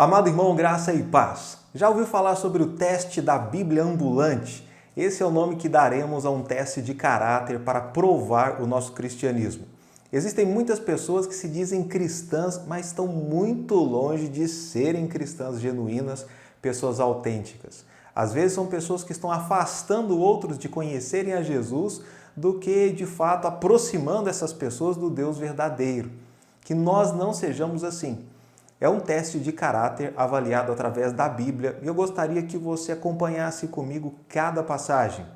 Amado irmão, graça e paz. Já ouviu falar sobre o teste da Bíblia ambulante? Esse é o nome que daremos a um teste de caráter para provar o nosso cristianismo. Existem muitas pessoas que se dizem cristãs, mas estão muito longe de serem cristãs genuínas, pessoas autênticas. Às vezes são pessoas que estão afastando outros de conhecerem a Jesus do que, de fato, aproximando essas pessoas do Deus verdadeiro. Que nós não sejamos assim. É um teste de caráter avaliado através da Bíblia e eu gostaria que você acompanhasse comigo cada passagem.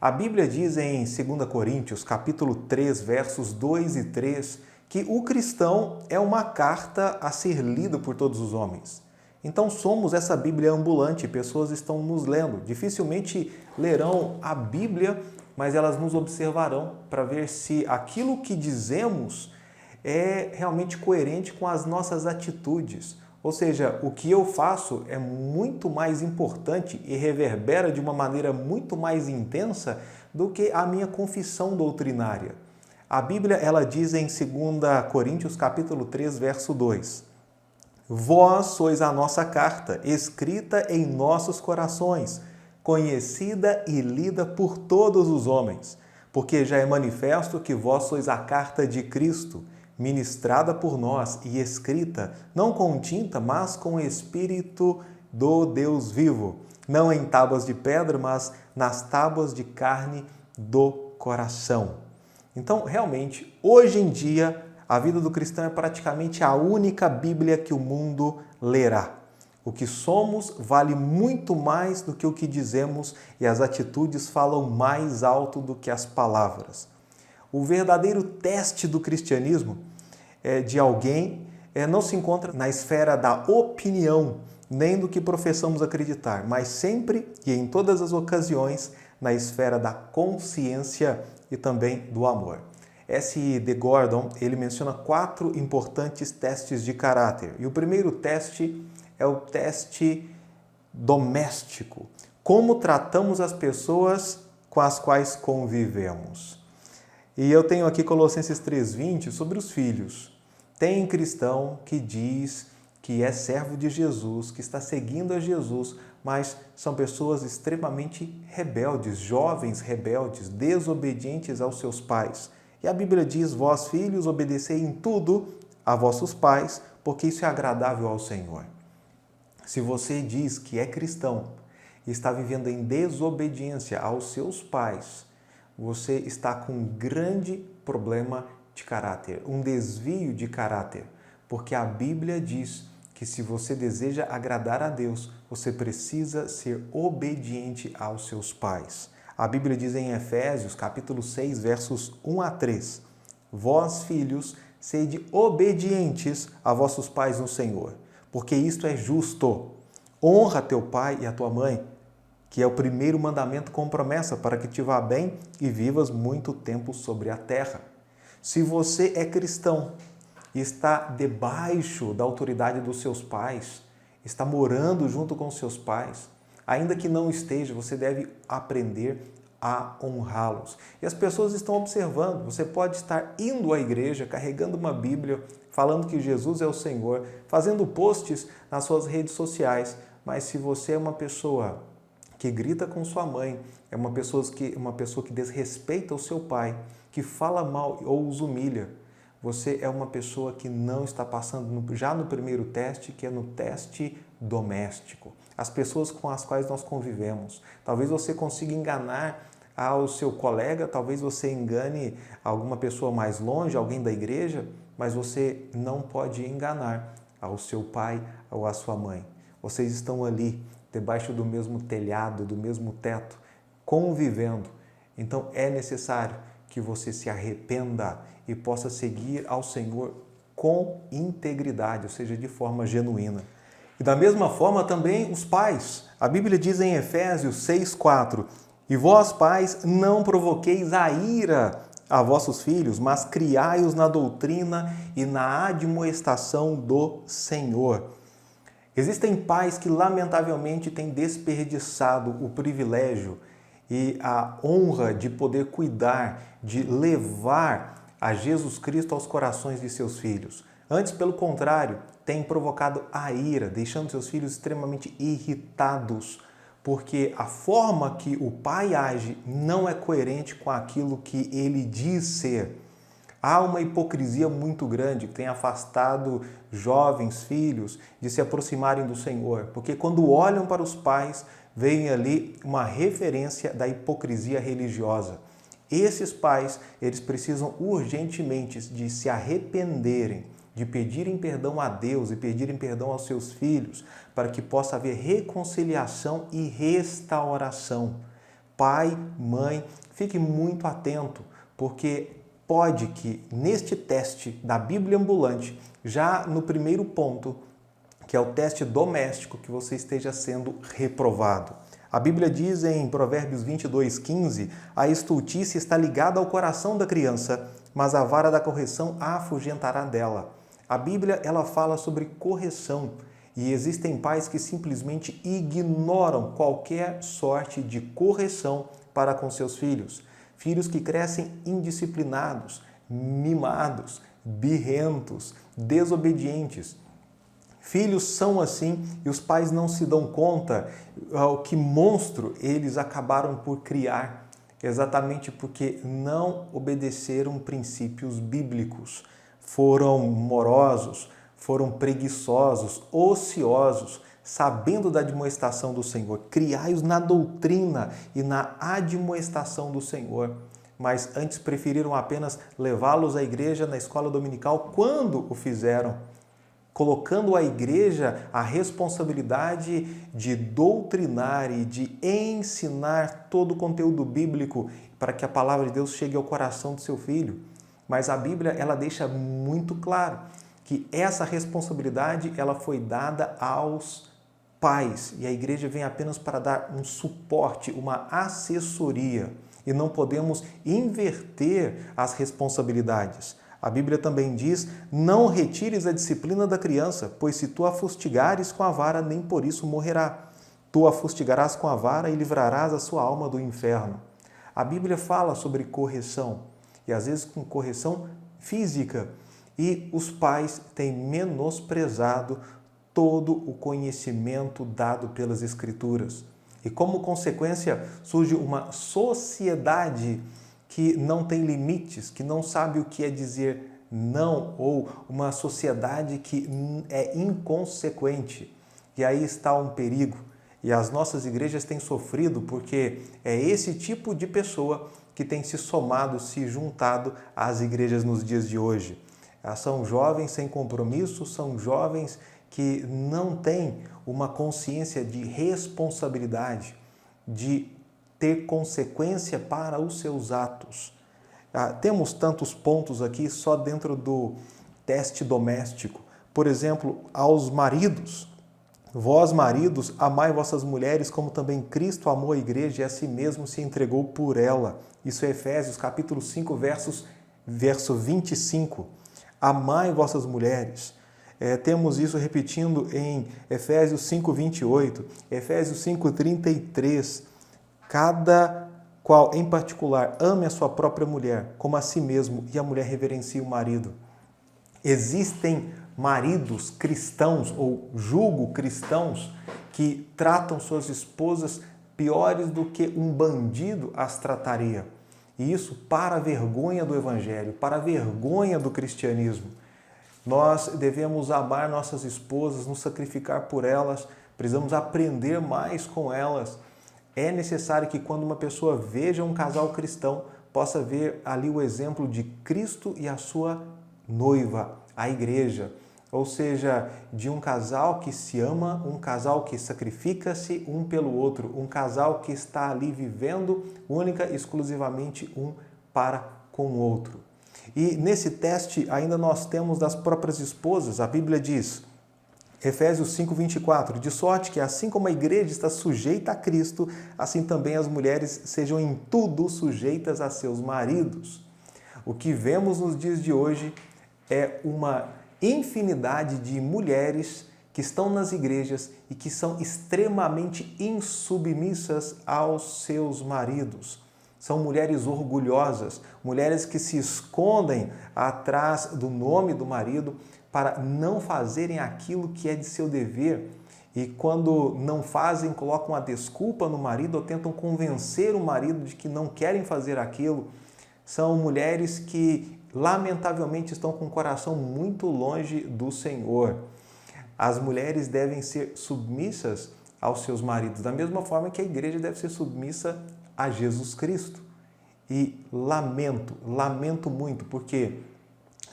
A Bíblia diz em 2 Coríntios, capítulo 3, versos 2 e 3, que o cristão é uma carta a ser lida por todos os homens. Então somos essa Bíblia ambulante, pessoas estão nos lendo. Dificilmente lerão a Bíblia, mas elas nos observarão para ver se aquilo que dizemos é realmente coerente com as nossas atitudes. Ou seja, o que eu faço é muito mais importante e reverbera de uma maneira muito mais intensa do que a minha confissão doutrinária. A Bíblia, ela diz em 2 Coríntios, capítulo 3, verso 2: Vós sois a nossa carta, escrita em nossos corações, conhecida e lida por todos os homens, porque já é manifesto que vós sois a carta de Cristo, ministrada por nós e escrita, não com tinta, mas com o Espírito do Deus vivo, não em tábuas de pedra, mas nas tábuas de carne do coração. Então, realmente, hoje em dia, a vida do cristão é praticamente a única Bíblia que o mundo lerá. O que somos vale muito mais do que o que dizemos e as atitudes falam mais alto do que as palavras. O verdadeiro teste do cristianismo de alguém não se encontra na esfera da opinião, nem do que professamos acreditar, mas sempre e em todas as ocasiões na esfera da consciência e também do amor. S.D. Gordon, ele menciona 4 importantes testes de caráter. E o primeiro teste é o teste doméstico. Como tratamos as pessoas com as quais convivemos. E eu tenho aqui Colossenses 3,20 sobre os filhos. Tem cristão que diz que é servo de Jesus, que está seguindo a Jesus, mas são pessoas extremamente rebeldes, jovens rebeldes, desobedientes aos seus pais. E a Bíblia diz, vós filhos, obedecei em tudo a vossos pais, porque isso é agradável ao Senhor. Se você diz que é cristão e está vivendo em desobediência aos seus pais, você está com um grande problema de caráter, um desvio de caráter, porque a Bíblia diz que se você deseja agradar a Deus, você precisa ser obediente aos seus pais. A Bíblia diz em Efésios, capítulo 6, versos 1 a 3, Vós, filhos, sede obedientes a vossos pais no Senhor, porque isto é justo. Honra teu pai e a tua mãe, que é o primeiro mandamento com promessa para que te vá bem e vivas muito tempo sobre a terra. Se você é cristão e está debaixo da autoridade dos seus pais, está morando junto com seus pais, ainda que não esteja, você deve aprender a honrá-los. E as pessoas estão observando, você pode estar indo à igreja, carregando uma Bíblia, falando que Jesus é o Senhor, fazendo posts nas suas redes sociais, mas se você é uma pessoa que grita com sua mãe, é uma pessoa que desrespeita o seu pai, que fala mal ou os humilha, você é uma pessoa que não está passando já no primeiro teste, que é no teste doméstico. As pessoas com as quais nós convivemos. Talvez você consiga enganar ao seu colega, talvez você engane alguma pessoa mais longe, alguém da igreja, mas você não pode enganar ao seu pai ou à sua mãe. Vocês estão ali, debaixo do mesmo telhado, do mesmo teto, convivendo. Então é necessário que você se arrependa e possa seguir ao Senhor com integridade, ou seja, de forma genuína. E da mesma forma também os pais. A Bíblia diz em Efésios 6,4, E vós, pais, não provoqueis a ira a vossos filhos, mas criai-os na doutrina e na admoestação do Senhor. Existem pais que, lamentavelmente, têm desperdiçado o privilégio e a honra de poder cuidar, de levar a Jesus Cristo aos corações de seus filhos. Antes, pelo contrário, têm provocado a ira, deixando seus filhos extremamente irritados, porque a forma que o pai age não é coerente com aquilo que ele diz ser. Há uma hipocrisia muito grande que tem afastado jovens, filhos, de se aproximarem do Senhor, porque quando olham para os pais, veem ali uma referência da hipocrisia religiosa. Esses pais, eles precisam urgentemente de se arrependerem, de pedirem perdão a Deus e pedirem perdão aos seus filhos, para que possa haver reconciliação e restauração. Pai, mãe, fique muito atento, porque pode que neste teste da Bíblia ambulante, já no primeiro ponto, que é o teste doméstico, que você esteja sendo reprovado. A Bíblia diz em Provérbios 22:15, a estultícia está ligada ao coração da criança, mas a vara da correção a afugentará dela. A Bíblia, ela fala sobre correção e existem pais que simplesmente ignoram qualquer sorte de correção para com seus filhos. Filhos que crescem indisciplinados, mimados, birrentos, desobedientes. Filhos são assim e os pais não se dão conta que monstro eles acabaram por criar, exatamente porque não obedeceram princípios bíblicos. Foram morosos, foram preguiçosos, ociosos, sabendo da admoestação do Senhor. Criai-os na doutrina e na admoestação do Senhor. Mas antes preferiram apenas levá-los à igreja na escola dominical quando o fizeram, colocando a igreja a responsabilidade de doutrinar e de ensinar todo o conteúdo bíblico para que a palavra de Deus chegue ao coração do seu filho. Mas a Bíblia, ela deixa muito claro que essa responsabilidade ela foi dada aos pais e a igreja vem apenas para dar um suporte, uma assessoria e não podemos inverter as responsabilidades. A Bíblia também diz, não retires a disciplina da criança, pois se tu a fustigares com a vara, nem por isso morrerá. Tu a fustigarás com a vara e livrarás a sua alma do inferno. A Bíblia fala sobre correção e às vezes com correção física e os pais têm menosprezado todo o conhecimento dado pelas Escrituras. E como consequência surge uma sociedade que não tem limites, que não sabe o que é dizer não, ou uma sociedade que é inconsequente. E aí está um perigo. E as nossas igrejas têm sofrido porque é esse tipo de pessoa que tem se somado, se juntado às igrejas nos dias de hoje. São jovens sem compromisso, são jovens que não têm uma consciência de responsabilidade, de ter consequência para os seus atos. Temos tantos pontos aqui só dentro do teste doméstico. Por exemplo, aos maridos. Vós, maridos, amai vossas mulheres como também Cristo amou a igreja e a si mesmo se entregou por ela. Isso é Efésios capítulo 5, verso 25. Amai vossas mulheres. Temos isso repetindo em Efésios 5, 28, Efésios 5, 33. Cada qual, em particular, ame a sua própria mulher como a si mesmo e a mulher reverencie o marido. Existem maridos cristãos ou julgo cristãos que tratam suas esposas piores do que um bandido as trataria. E isso para a vergonha do evangelho, para a vergonha do cristianismo. Nós devemos amar nossas esposas, nos sacrificar por elas, precisamos aprender mais com elas. É necessário que quando uma pessoa veja um casal cristão, possa ver ali o exemplo de Cristo e a sua noiva, a igreja. Ou seja, de um casal que se ama, um casal que sacrifica-se um pelo outro, um casal que está ali vivendo única e exclusivamente um para com o outro. E nesse teste ainda nós temos das próprias esposas. A Bíblia diz, Efésios 5, 24, de sorte que assim como a igreja está sujeita a Cristo, assim também as mulheres sejam em tudo sujeitas a seus maridos. O que vemos nos dias de hoje é uma infinidade de mulheres que estão nas igrejas e que são extremamente insubmissas aos seus maridos. São mulheres orgulhosas, mulheres que se escondem atrás do nome do marido para não fazerem aquilo que é de seu dever e quando não fazem, colocam a desculpa no marido ou tentam convencer o marido de que não querem fazer aquilo. São mulheres que, lamentavelmente, estão com o coração muito longe do Senhor. As mulheres devem ser submissas aos seus maridos, da mesma forma que a igreja deve ser submissa a Jesus Cristo. E lamento muito, porque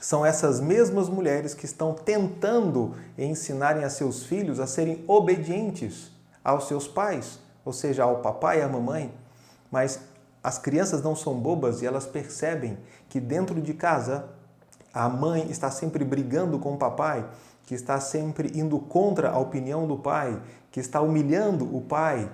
são essas mesmas mulheres que estão tentando ensinarem a seus filhos a serem obedientes aos seus pais, ou seja, ao papai e à mamãe. Mas as crianças não são bobas e elas percebem que dentro de casa a mãe está sempre brigando com o papai, que está sempre indo contra a opinião do pai, que está humilhando o pai.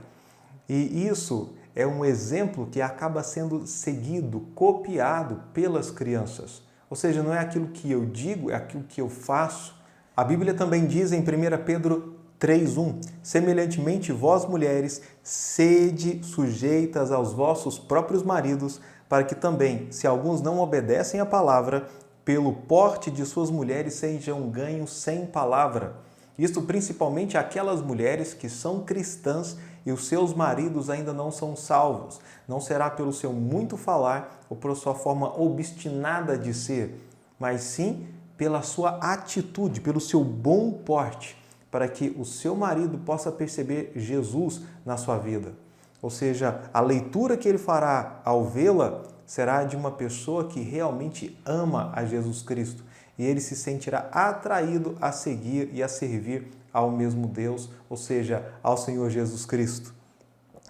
E isso é um exemplo que acaba sendo seguido, copiado pelas crianças. Ou seja, não é aquilo que eu digo, é aquilo que eu faço. A Bíblia também diz em 1 Pedro 3:1, semelhantemente vós mulheres, sede sujeitas aos vossos próprios maridos, para que também, se alguns não obedecem à palavra, pelo porte de suas mulheres sejam ganhos sem palavra. Isto principalmente aquelas mulheres que são cristãs e os seus maridos ainda não são salvos. Não será pelo seu muito falar ou por sua forma obstinada de ser, mas sim pela sua atitude, pelo seu bom porte, para que o seu marido possa perceber Jesus na sua vida. Ou seja, a leitura que ele fará ao vê-la será de uma pessoa que realmente ama a Jesus Cristo e ele se sentirá atraído a seguir e a servir ao mesmo Deus, ou seja, ao Senhor Jesus Cristo.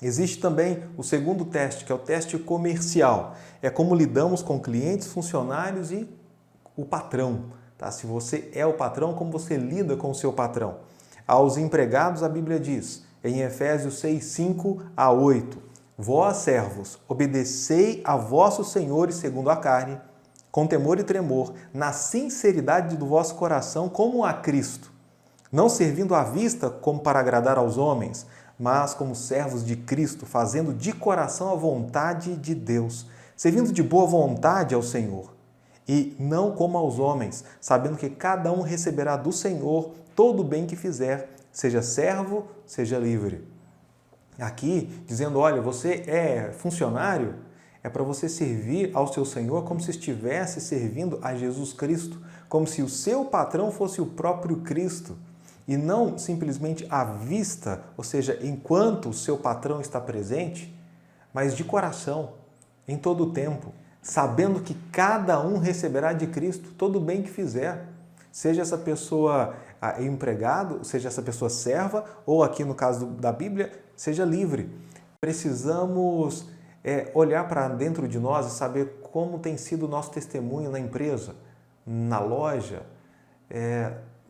Existe também o segundo teste, que é o teste comercial. É como lidamos com clientes, funcionários e o patrão. Tá? Se você é o patrão, como você lida com o seu patrão. Aos empregados, a Bíblia diz, em Efésios 6:5-8, vós, servos, obedecei a vossos senhores segundo a carne, com temor e tremor, na sinceridade do vosso coração, como a Cristo, não servindo à vista como para agradar aos homens, mas como servos de Cristo, fazendo de coração a vontade de Deus, servindo de boa vontade ao Senhor, e não como aos homens, sabendo que cada um receberá do Senhor todo o bem que fizer, seja servo, seja livre. Aqui, dizendo, olha, você é funcionário, é para você servir ao seu Senhor como se estivesse servindo a Jesus Cristo, como se o seu patrão fosse o próprio Cristo, e não simplesmente à vista, ou seja, enquanto o seu patrão está presente, mas de coração, em todo o tempo, sabendo que cada um receberá de Cristo todo o bem que fizer, seja essa pessoa empregado, seja essa pessoa serva, ou aqui no caso da Bíblia, seja livre. Precisamos olhar para dentro de nós e saber como tem sido o nosso testemunho na empresa, na loja,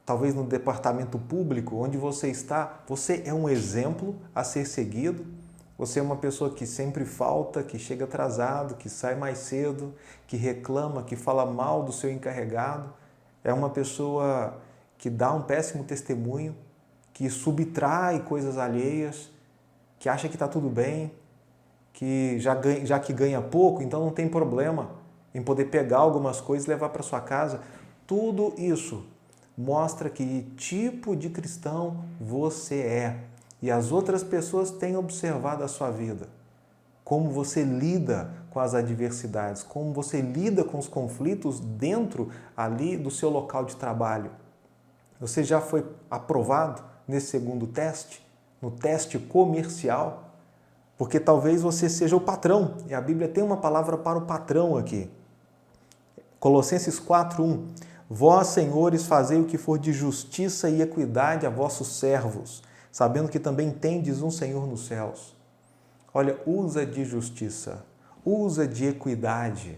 talvez no departamento público, onde você está. Você é um exemplo a ser seguido. Você é uma pessoa que sempre falta, que chega atrasado, que sai mais cedo, que reclama, que fala mal do seu encarregado. É uma pessoa que dá um péssimo testemunho, que subtrai coisas alheias, que acha que está tudo bem, que já que ganha pouco, então não tem problema em poder pegar algumas coisas e levar para sua casa. Tudo isso mostra que tipo de cristão você é. E as outras pessoas têm observado a sua vida. Como você lida com as adversidades, como você lida com os conflitos dentro ali do seu local de trabalho. Você já foi aprovado nesse segundo teste, no teste comercial? Porque talvez você seja o patrão, e a Bíblia tem uma palavra para o patrão aqui. Colossenses 4:1. Vós, senhores, fazei o que for de justiça e equidade a vossos servos, sabendo que também tendes um Senhor nos céus. Olha, usa de justiça, usa de equidade.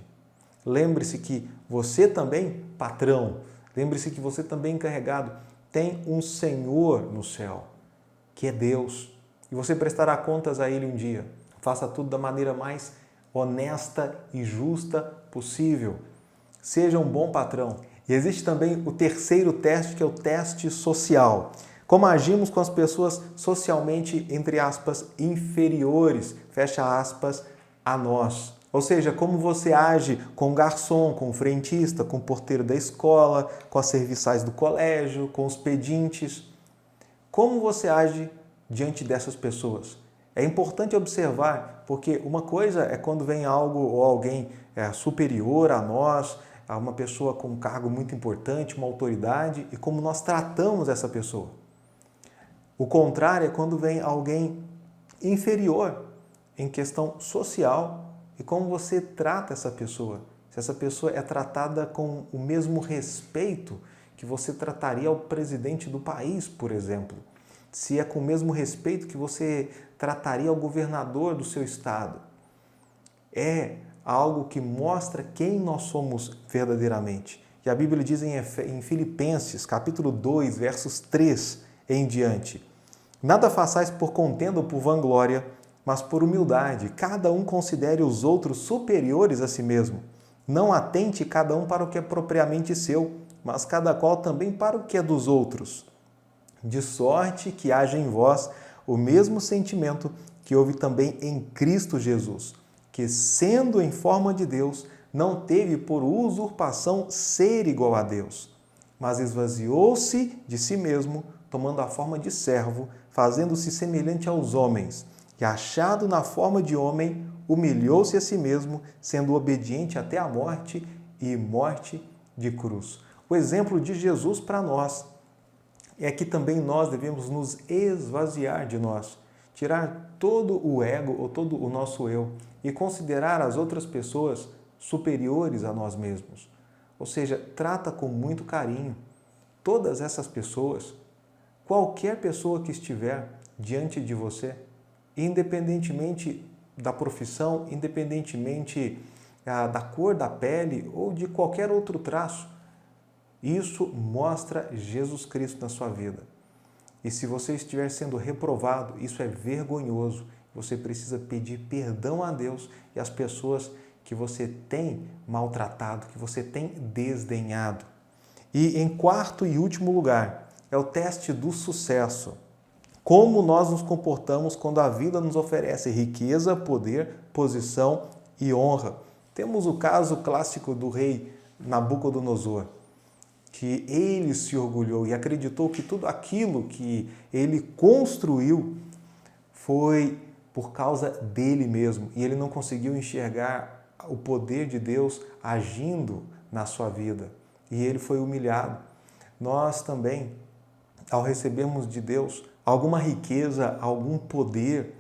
Lembre-se que você também, patrão, lembre-se que você também, encarregado, tem um Senhor no céu, que é Deus. E você prestará contas a Ele um dia. Faça tudo da maneira mais honesta e justa possível. Seja um bom patrão. E existe também o terceiro teste, que é o teste social. Como agimos com as pessoas socialmente, entre aspas, inferiores, fecha aspas, a nós. Ou seja, como você age com o garçom, com o frentista, com o porteiro da escola, com as serviçais do colégio, com os pedintes. Como você age diante dessas pessoas? É importante observar, porque uma coisa é quando vem algo ou alguém superior a nós, a uma pessoa com um cargo muito importante, uma autoridade, e como nós tratamos essa pessoa. O contrário é quando vem alguém inferior em questão social e como você trata essa pessoa. Se essa pessoa é tratada com o mesmo respeito que você trataria o presidente do país, por exemplo. Se é com o mesmo respeito que você trataria o governador do seu estado. É algo que mostra quem nós somos verdadeiramente. E a Bíblia diz em Filipenses, capítulo 2, versos 3 em diante: nada façais por contenda ou por vanglória, mas por humildade. Cada um considere os outros superiores a si mesmo. Não atente cada um para o que é propriamente seu, mas cada qual também para o que é dos outros. De sorte que haja em vós o mesmo sentimento que houve também em Cristo Jesus, que, sendo em forma de Deus, não teve por usurpação ser igual a Deus, mas esvaziou-se de si mesmo, tomando a forma de servo, fazendo-se semelhante aos homens, e achado na forma de homem, humilhou-se a si mesmo, sendo obediente até a morte e morte de cruz. O exemplo de Jesus para nós é que também nós devemos nos esvaziar de nós, tirar todo o ego ou todo o nosso eu e considerar as outras pessoas superiores a nós mesmos. Ou seja, trata com muito carinho todas essas pessoas, qualquer pessoa que estiver diante de você, independentemente da profissão, independentemente da cor da pele ou de qualquer outro traço. Isso mostra Jesus Cristo na sua vida. E se você estiver sendo reprovado, isso é vergonhoso. Você precisa pedir perdão a Deus e às pessoas que você tem maltratado, que você tem desdenhado. E em quarto e último lugar, é o teste do sucesso. Como nós nos comportamos quando a vida nos oferece riqueza, poder, posição e honra. Temos o caso clássico do rei Nabucodonosor, que ele se orgulhou e acreditou que tudo aquilo que ele construiu foi por causa dele mesmo. E ele não conseguiu enxergar o poder de Deus agindo na sua vida. E ele foi humilhado. Nós também, ao recebermos de Deus alguma riqueza, algum poder,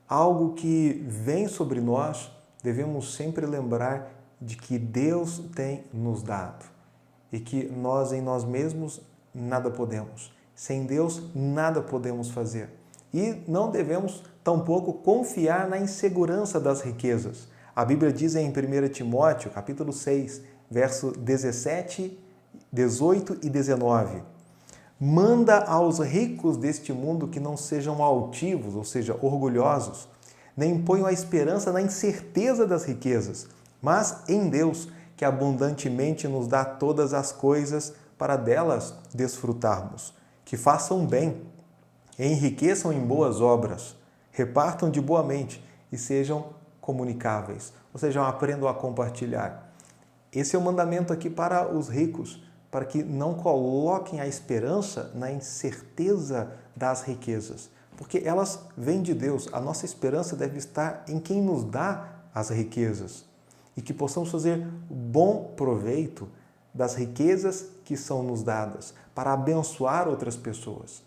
algo que vem sobre nós, devemos sempre lembrar de que Deus tem nos dado e que nós em nós mesmos nada podemos. Sem Deus nada podemos fazer. E não devemos tampouco confiar na insegurança das riquezas. A Bíblia diz em 1 Timóteo, capítulo 6, verso 17, 18 e 19: manda aos ricos deste mundo que não sejam altivos, ou seja, orgulhosos, nem ponham a esperança na incerteza das riquezas, mas em Deus, que abundantemente nos dá todas as coisas para delas desfrutarmos. Que façam bem, enriqueçam em boas obras, repartam de boa mente e sejam comunicáveis, ou seja, aprendam a compartilhar. Esse é o mandamento aqui para os ricos, para que não coloquem a esperança na incerteza das riquezas, porque elas vêm de Deus. A nossa esperança deve estar em quem nos dá as riquezas e que possamos fazer bom proveito das riquezas que são nos dadas para abençoar outras pessoas.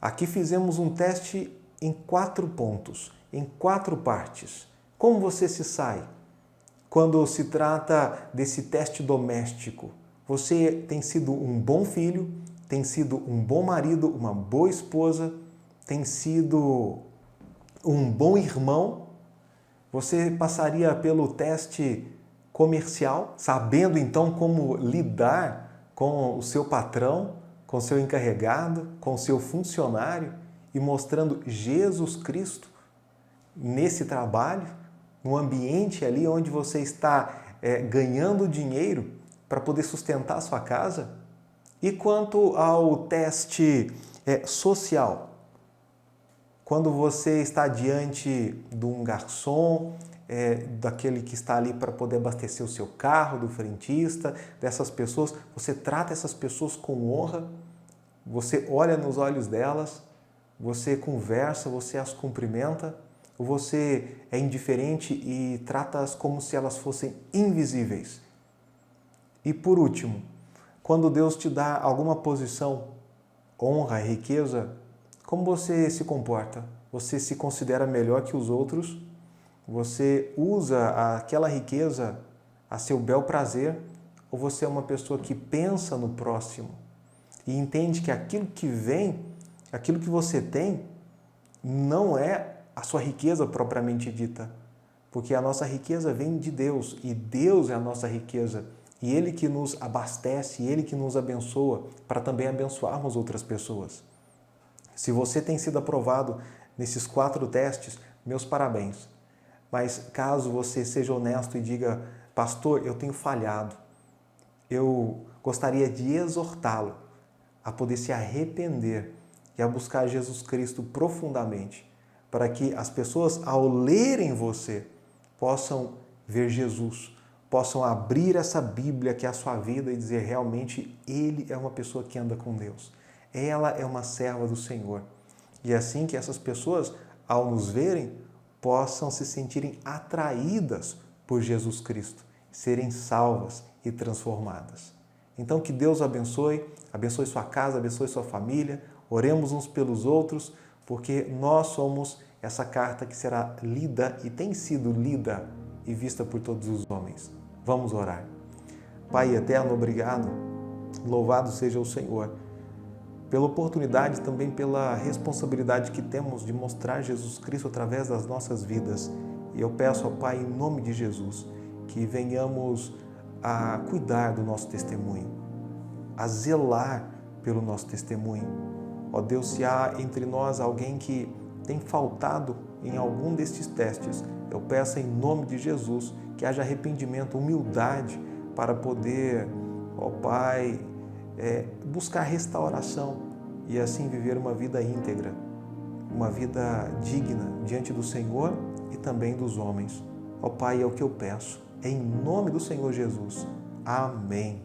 Aqui fizemos um teste em 4 pontos, em 4 partes. Como você se sai quando se trata desse teste doméstico? Você tem sido um bom filho, tem sido um bom marido, uma boa esposa, tem sido um bom irmão? Você passaria pelo teste comercial, sabendo então como lidar com o seu patrão, com o seu encarregado, com o seu funcionário e mostrando Jesus Cristo nesse trabalho, no ambiente ali onde você está ganhando dinheiro para poder sustentar a sua casa? E quanto ao teste social? Quando você está diante de um garçom, daquele que está ali para poder abastecer o seu carro, do frentista, dessas pessoas. Você trata essas pessoas com honra, você olha nos olhos delas, você conversa, você as cumprimenta, ou você é indiferente e trata-as como se elas fossem invisíveis. E por último, quando Deus te dá alguma posição, honra, riqueza, como você se comporta? Você se considera melhor que os outros? Você usa aquela riqueza a seu bel prazer? Ou você é uma pessoa que pensa no próximo e entende que aquilo que vem, aquilo que você tem, não é a sua riqueza propriamente dita? Porque a nossa riqueza vem de Deus e Deus é a nossa riqueza. E Ele que nos abastece, Ele que nos abençoa para também abençoarmos outras pessoas. Se você tem sido aprovado nesses 4 testes, meus parabéns. Mas caso você seja honesto e diga, pastor, eu tenho falhado, eu gostaria de exortá-lo a poder se arrepender e a buscar Jesus Cristo profundamente, para que as pessoas, ao lerem você, possam ver Jesus, possam abrir essa Bíblia que é a sua vida e dizer realmente ele é uma pessoa que anda com Deus. Ela é uma serva do Senhor. E é assim que essas pessoas, ao nos verem, possam se sentirem atraídas por Jesus Cristo, serem salvas e transformadas. Então que Deus abençoe sua casa, abençoe sua família, oremos uns pelos outros, porque nós somos essa carta que será lida e tem sido lida e vista por todos os homens. Vamos orar. Pai eterno, obrigado, louvado seja o Senhor, pela oportunidade e também pela responsabilidade que temos de mostrar Jesus Cristo através das nossas vidas. E eu peço ao Pai, em nome de Jesus, que venhamos a cuidar do nosso testemunho, a zelar pelo nosso testemunho. Ó Deus, se há entre nós alguém que tem faltado em algum destes testes, eu peço em nome de Jesus que haja arrependimento, humildade para poder, ó Pai, buscar restauração e assim viver uma vida íntegra, uma vida digna diante do Senhor e também dos homens. Ó Pai, é o que eu peço, em nome do Senhor Jesus. Amém.